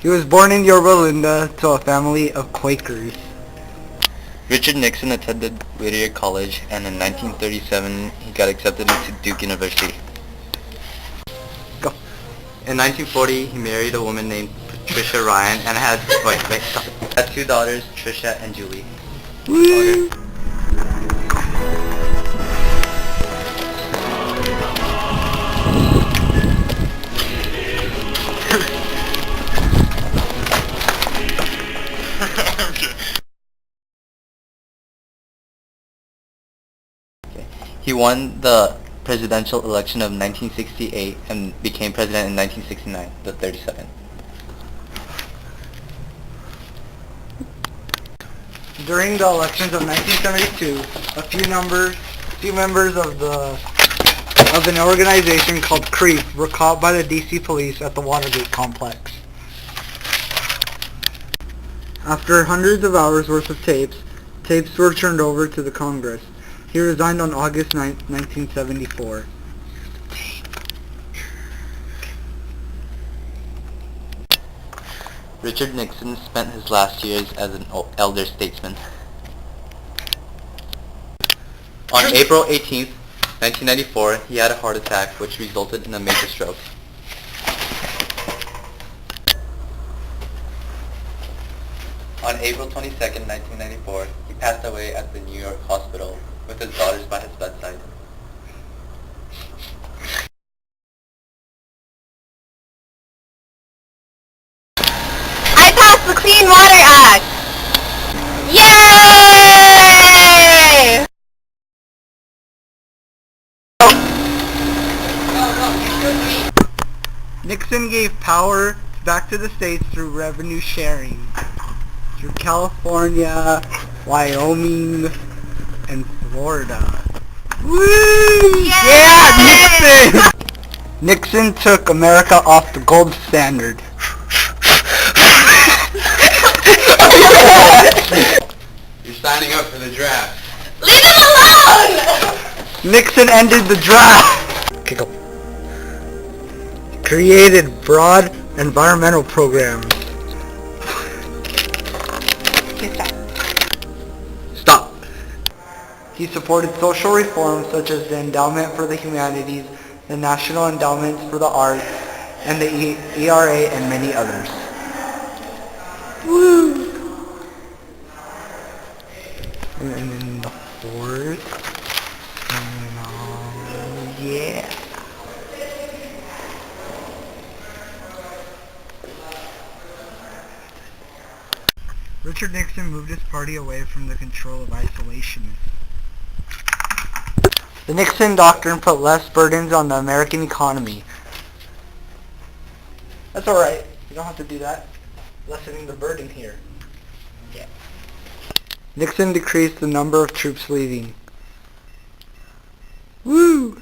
He was born in Yorba Linda to a family of Quakers. Richard Nixon attended Whittier College, and in 1937 he got accepted into Duke University. Go. In 1940 he married a woman named Patricia Ryan and had had two daughters, Tricia and Julie. Woo! He won the presidential election of 1968 and became president in 1969, the 32nd. During the elections of 1972, a few members of an organization called Quiroz were caught by the DC police at the Watergate complex. After hundreds of hours worth of tapes were turned over to the Congress. He resigned on August 9, 1974. Richard Nixon spent his last years as an elder statesman. On April 18, 1994, he had a heart attack which resulted in a major stroke. On April 22, 1994, he passed away at the New York hospital with his daughters by his bedside. I passed the Clean Water Act! Yay! Nixon gave power back to the states through revenue sharing. Through California, Wyoming, and Florida. Woo! Yeah, Nixon! Nixon took America off the gold standard. You're signing up for the draft. Leave him alone! Nixon ended the draft. Okay, go. Created broad environmental programs. Stop. He supported social reforms such as the Endowment for the Humanities, the National Endowments for the Arts, and the ERA, and many others. Woo! And then the fourth. Yeah. Richard Nixon moved his party away from the control of isolationists. The Nixon Doctrine put less burdens on the American economy. That's alright. You don't have to do that. Lessening the burden here. Yeah. Nixon decreased the number of troops leaving. Woo!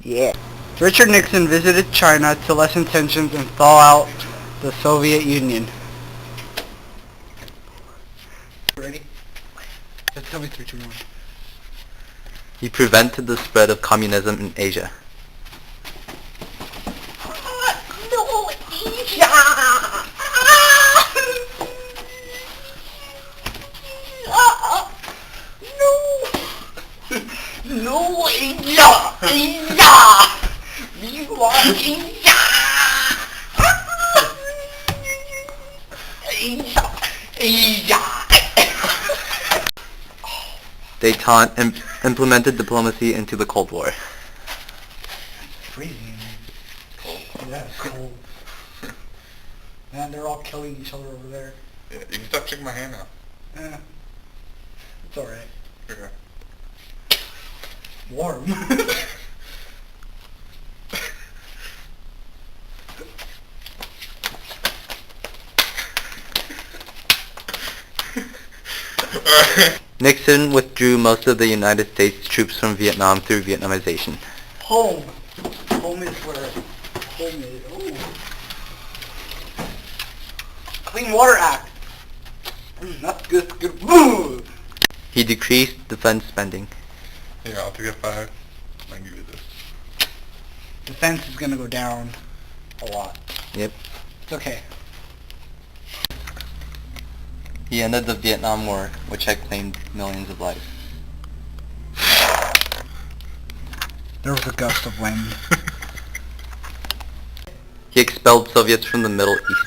Yeah. Richard Nixon visited China to lessen tensions and thaw out the Soviet Union. Ready? Just tell me 3, 2, 1. He prevented the spread of communism in Asia. No, Asia! No, Asia! Asia! We want Asia! Asia! Asia! Détente implemented diplomacy into the Cold War. It's freezing. Cold. Yeah, it's cold. Man, they're all killing each other over there. Yeah, you can stop checking my hand now. Yeah. It's alright. Yeah. Warm. Nixon withdrew most of the United States troops from Vietnam through Vietnamization. Home. Home is where home is. Ooh. Clean Water Act. That's good. Good. Woo! He decreased defense spending. Yeah, I'll take a 5. I can give you this. Defense is gonna go down a lot. Yep. It's okay. He ended the Vietnam War, which had claimed millions of lives. There was a gust of wind. He expelled Soviets from the Middle East.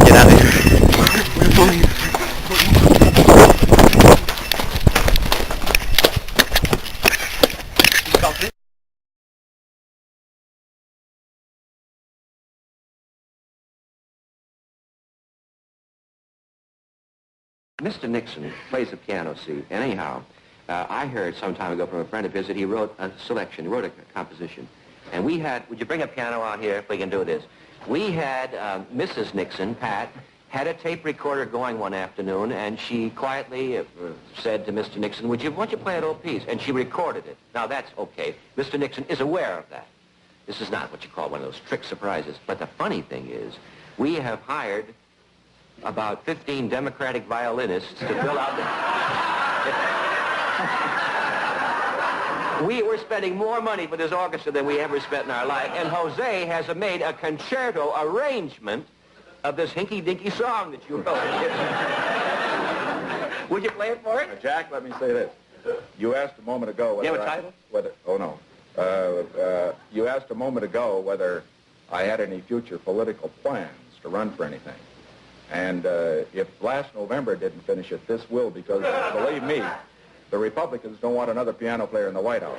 Get out of here. Mr. Nixon plays the piano, see. Anyhow, I heard some time ago from a friend of his that he wrote a selection, he wrote a composition. And we had, would you bring a piano out here if we can do this? We had Mrs. Nixon, Pat, had a tape recorder going one afternoon, and she quietly said to Mr. Nixon, why don't you play that old piece? And she recorded it. Now, that's okay. Mr. Nixon is aware of that. This is not what you call one of those trick surprises. But the funny thing is, we have hired about 15 Democratic violinists to fill out the... We're spending more money for this orchestra than we ever spent in our life, and Jose has made a concerto arrangement of this hinky-dinky song that you wrote. Would you play it for it? Jack, let me say this. You asked a moment ago whether... You have a title? You asked a moment ago whether I had any future political plans to run for anything. And if last November didn't finish it, this will, because, believe me, the Republicans don't want another piano player in the White House.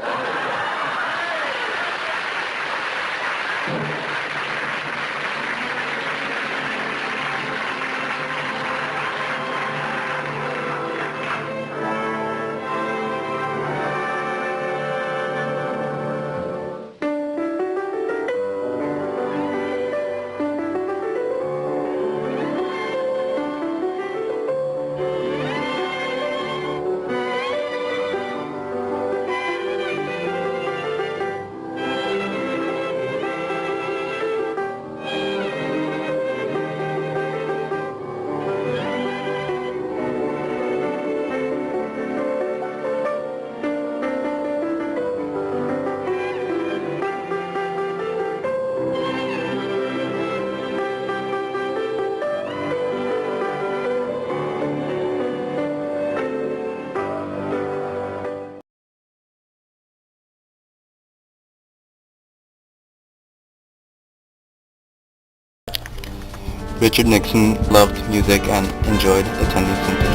Richard Nixon loved music and enjoyed attending symphonies.